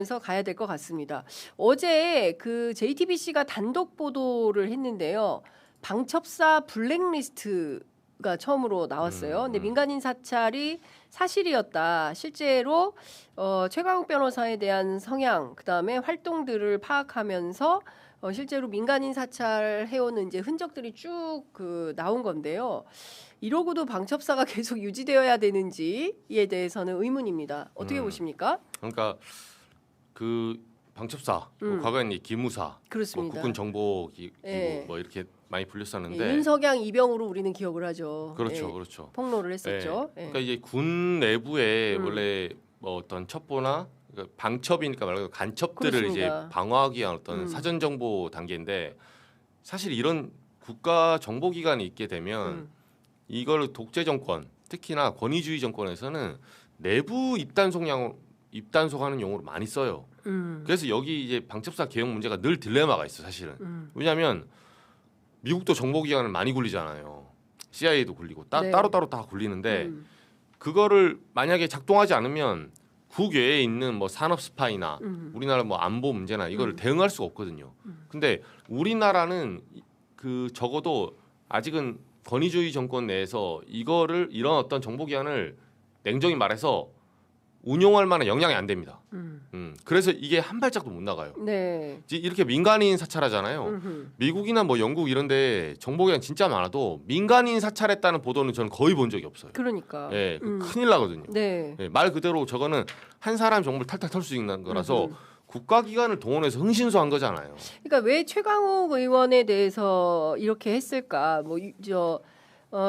서 가야 될 것 같습니다. 어제 그 JTBC가 단독 보도를 했는데요. 방첩사 블랙리스트가 처음으로 나왔어요. 근데 민간인 사찰이 사실이었다. 실제로 최강욱 변호사에 대한 성향, 그다음에 활동들을 파악하면서 실제로 민간인 사찰해오는 이제 흔적들이 쭉 나온 건데요. 이러고도 방첩사가 계속 유지되어야 되는지에 대해서는 의문입니다. 어떻게 보십니까? 그러니까 그 방첩사, 과거에는 기무사, 뭐 그렇습니다. 국군 정보기구 예. 뭐 이렇게 많이 불렸었는데 예, 윤석양 이병으로 우리는 기억을 하죠. 그렇죠, 예, 그렇죠. 폭로를 했었죠. 예. 예. 그러니까 이제 군 내부에 원래 뭐 어떤 첩보나 그러니까 방첩이니까 말 그대로 간첩들을 그렇습니다. 이제 방어하기 위한 어떤 사전 정보 단계인데 사실 이런 국가 정보기관이 있게 되면 이걸 독재 정권, 특히나 권위주의 정권에서는 내부 입단속하는 용어로 많이 써요. 그래서 여기 이제 방첩사 개혁 문제가 늘 딜레마가 있어 사실은. 왜냐하면 미국도 정보기관을 많이 굴리잖아요. CIA도 굴리고 네. 따로따로 다 굴리는데 그거를 만약에 작동하지 않으면 국외에 있는 뭐 산업 스파이나 우리나라 뭐 안보 문제나 이거를 대응할 수가 없거든요. 근데 우리나라는 그 적어도 아직은 권위주의 정권 내에서 이런 어떤 정보기관을 냉정히 말해서 운용할 만한 역량이 안 됩니다. 그래서 이게 한 발짝도 못 나가요. 네. 이렇게 민간인 사찰하잖아요. 미국이나 뭐 영국 이런데 정보기관 진짜 많아도 민간인 사찰했다는 보도는 저는 거의 본 적이 없어요. 그러니까. 예, 큰일 나거든요. 네. 예, 말 그대로 저거는 한 사람 정보를 탈탈 털 수 있는 거라서 국가기관을 동원해서 흥신소한 거잖아요. 그러니까 왜 최강욱 의원에 대해서 이렇게 했을까?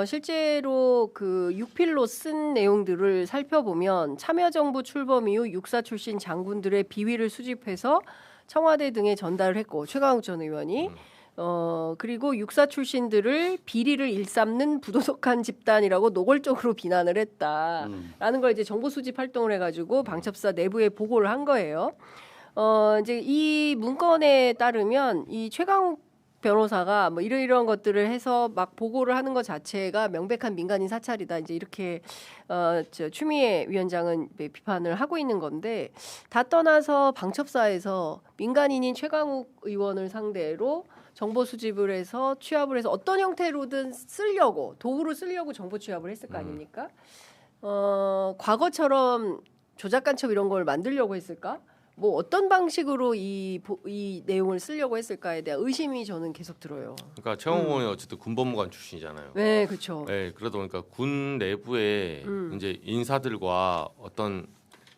실제로 그 육필로 쓴 내용들을 살펴보면 참여정부 출범 이후 육사 출신 장군들의 비위를 수집해서 청와대 등에 전달을 했고 최강욱 전 의원이 그리고 육사 출신들을 비리를 일삼는 부도덕한 집단이라고 노골적으로 비난을 했다라는 걸 이제 정보 수집 활동을 해가지고 방첩사 내부에 보고를 한 거예요. 이제 이 문건에 따르면 이 최강욱 변호사가 뭐 이러이러한 것들을 해서 막 보고를 하는 것 자체가 명백한 민간인 사찰이다. 이제 이렇게 추미애 위원장은 비판을 하고 있는 건데 다 떠나서 방첩사에서 민간인인 최강욱 의원을 상대로 정보 수집을 해서 취합을 해서 어떤 형태로든 쓰려고 도구로 쓰려고 정보 취합을 했을 거 아닙니까? 과거처럼 조작 간첩 이런 걸 만들려고 했을까? 뭐 어떤 방식으로 이 내용을 쓰려고 했을까에 대한 의심이 저는 계속 들어요. 그러니까 최강욱 의원이 어쨌든 군법무관 출신이잖아요. 네, 그렇죠. 네, 그러다 보니까 군 내부에 이제 인사들과 어떤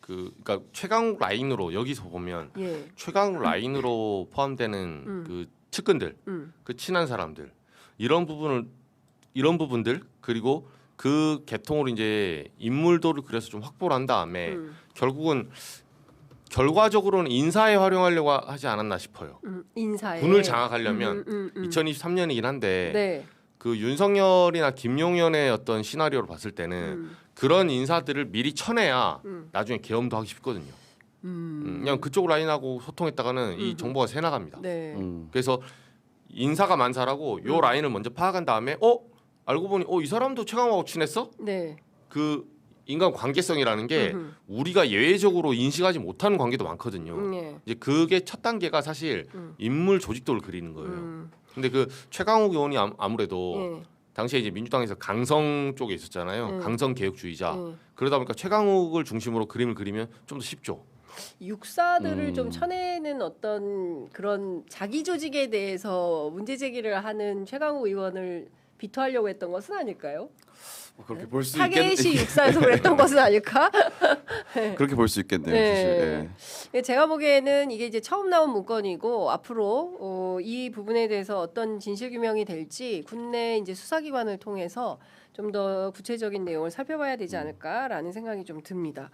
그러니까 최강욱 라인으로 여기서 보면 예. 최강욱 라인으로 포함되는 그 측근들, 그 친한 사람들 이런 부분들 그리고 그 계통으로 이제 인물도를 그래서 좀 확보를 한 다음에 결과적으로는 인사에 활용하려고 하지 않았나 싶어요. 인사에 군을 장악하려면 2023년이긴 한데 네. 그 윤석열이나 김용현의 어떤 시나리오를 봤을 때는 그런 인사들을 미리 쳐내야 나중에 계엄도 하기 쉽거든요. 그냥 그쪽 라인하고 소통했다가는 이 정보가 새 나갑니다. 네. 그래서 인사가 만사라고 요 라인을 먼저 파악한 다음에 알고 보니 이 사람도 최강욱하고 친했어? 네. 그 인간 관계성이라는 게 우리가 예외적으로 인식하지 못하는 관계도 많거든요. 네. 이제 그게 첫 단계가 사실 인물 조직도를 그리는 거예요. 근데 그 최강욱 의원이 아무래도 네. 당시에 이제 민주당에서 강성 쪽에 있었잖아요. 강성 개혁주의자. 그러다 보니까 최강욱을 중심으로 그림을 그리면 좀 더 쉽죠. 육사들을 좀 쳐내는 어떤 그런 자기 조직에 대해서 문제 제기를 하는 최강욱 의원을 비토하려고 했던 것은 아닐까요? 그렇게 볼 수 타겟이 육사에서 그랬던 것은 아닐까? 그렇게 볼 수 있겠네요. 네. 사실. 예, 제가 보기에는 이게 이제 처음 나온 문건이고 앞으로 이 부분에 대해서 어떤 진실 규명이 될지 군내 이제 수사기관을 통해서 좀 더 구체적인 내용을 살펴봐야 되지 않을까라는 생각이 좀 듭니다.